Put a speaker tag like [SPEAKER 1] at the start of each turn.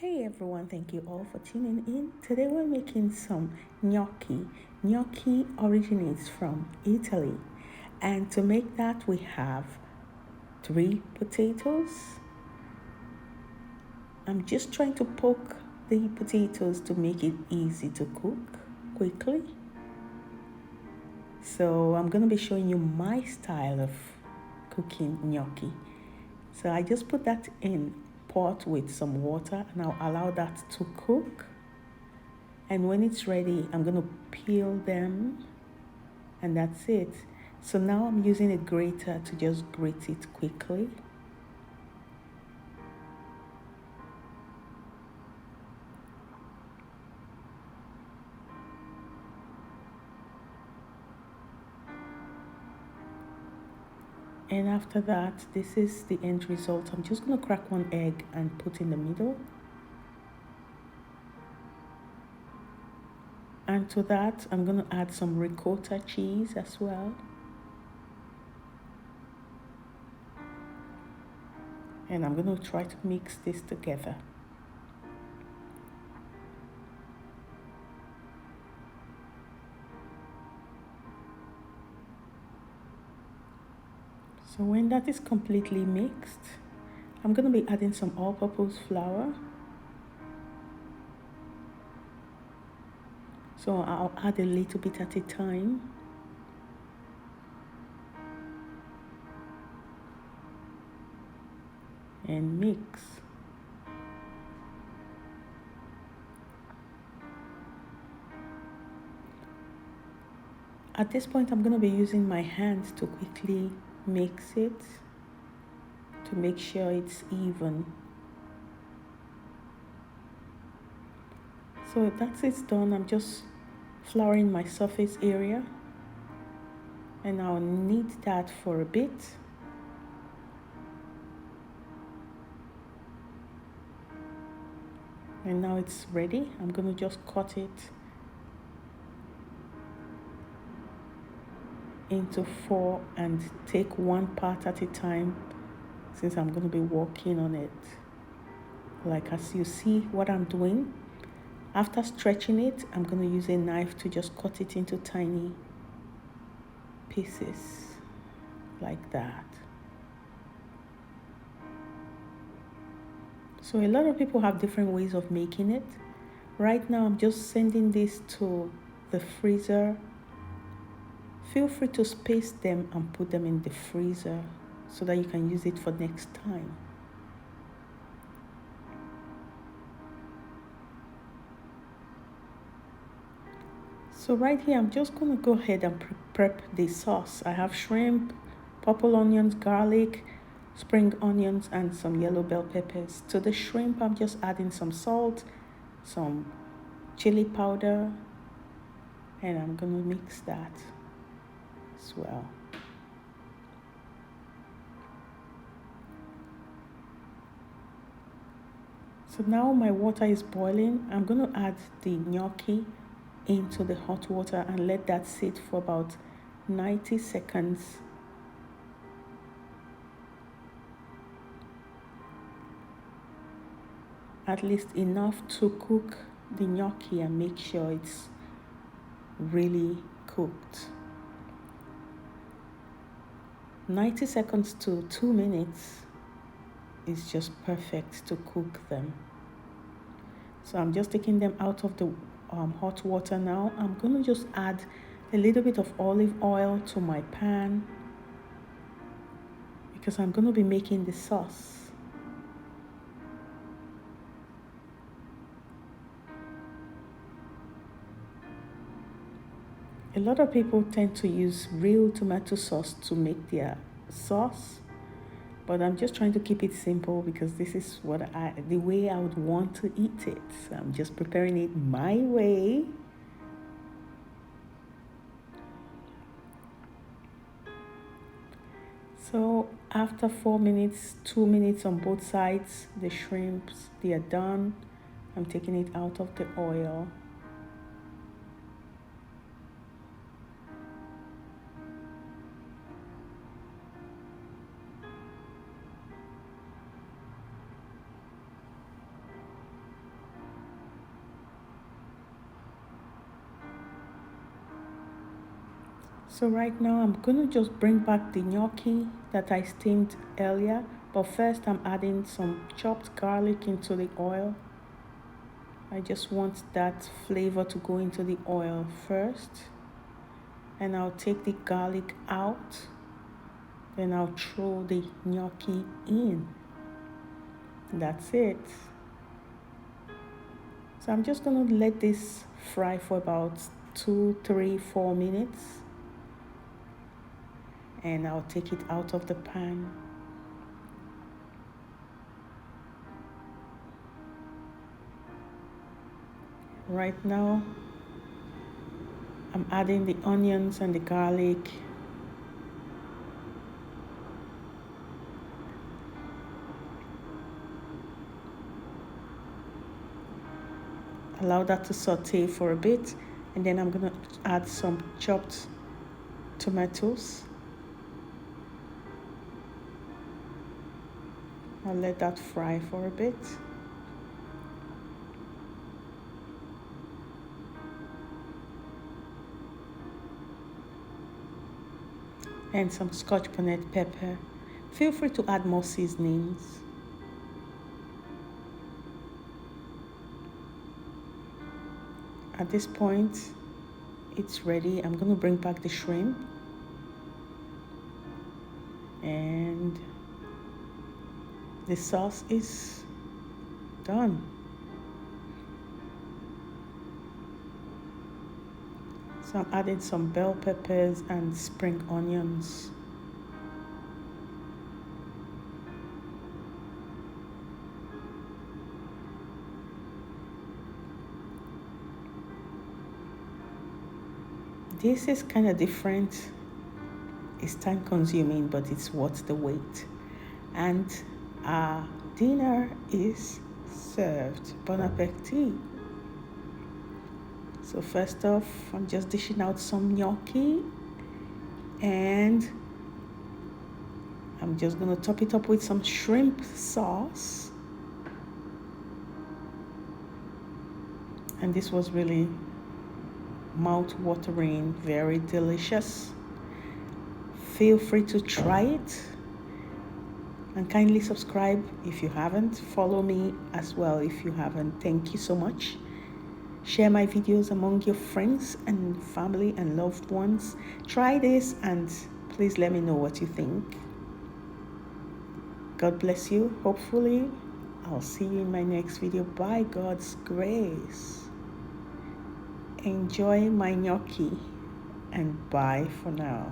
[SPEAKER 1] Hey everyone, thank you all for tuning in. Today we're making some gnocchi. Gnocchi originates from Italy. And to make that, we have 3 potatoes. I'm just trying to poke the potatoes to make it easy to cook quickly. So I'm going to be showing you my style of cooking gnocchi. So I just put that in pot with some water and I'll allow that to cook. And when it's ready, I'm going to peel them and that's it. So now I'm using a grater to just grate it quickly. And after that, this is the end result. I'm just going to crack one egg and put in the middle. And to that, I'm going to add some ricotta cheese as well. And I'm going to try to mix this together. So when that is completely mixed, I'm going to be adding some all-purpose flour. So I'll add a little bit at a time. And mix. At this point, I'm going to be using my hands to quickly mix it to make sure it's even. So that's it done. I'm just flouring my surface area and I'll knead that for a bit. And now it's ready. I'm going to just cut it into 4 and take one part at a time since I'm going to be working on it. Like as you see what I'm doing, after stretching it, I'm going to use a knife to just cut it into tiny pieces like that. So a lot of people have different ways of making it. Right now, I'm just sending this to the freezer. Feel free to space them and put them in the freezer so that you can use it for next time. So right here, I'm just going to go ahead and prep the sauce. I have shrimp, purple onions, garlic, spring onions, and some yellow bell peppers. To the shrimp, I'm just adding some salt, some chili powder, and I'm going to mix that as well. So now my water is boiling. I'm going to add the gnocchi into the hot water and let that sit for about 90 seconds. At least enough to cook the gnocchi and make sure it's really cooked. 90 seconds to 2 minutes is just perfect to cook them. So I'm just taking them out of the hot water now. I'm going to just add a little bit of olive oil to my pan because I'm going to be making the sauce. A lot of people tend to use real tomato sauce to make their sauce, but I'm just trying to keep it simple because this is the way I would want to eat it. So I'm just preparing it my way. So after 4 minutes, 2 minutes on both sides, the shrimps, they are done. I'm taking it out of the oil. So right now I'm gonna just bring back the gnocchi that I steamed earlier, but first I'm adding some chopped garlic into the oil. I just want that flavor to go into the oil first, and I'll take the garlic out, then I'll throw the gnocchi in. That's it. So I'm just gonna let this fry for about 2, 3, 4 minutes, and I'll take it out of the pan. Right now I'm adding the onions and the garlic. Allow that to saute for a bit, and then I'm gonna add some chopped tomatoes. I'll let that fry for a bit. And some scotch bonnet pepper. Feel free to add more seasonings. At this point, it's ready. I'm gonna bring back the shrimp. And the sauce is done. So I'm adding some bell peppers and spring onions. This is kind of different. It's time consuming, but it's worth the wait. And our dinner is served. Bon appetit. So first off, I'm just dishing out some gnocchi, and I'm just gonna top it up with some shrimp sauce. And this was really mouth-watering, very delicious. Feel free to try it, and kindly subscribe if you haven't. Follow me as well if you haven't. Thank you so much. Share my videos among your friends and family and loved ones. Try this and please let me know what you think. God bless you. Hopefully, I'll see you in my next video by God's grace. Enjoy my gnocchi, and bye for now.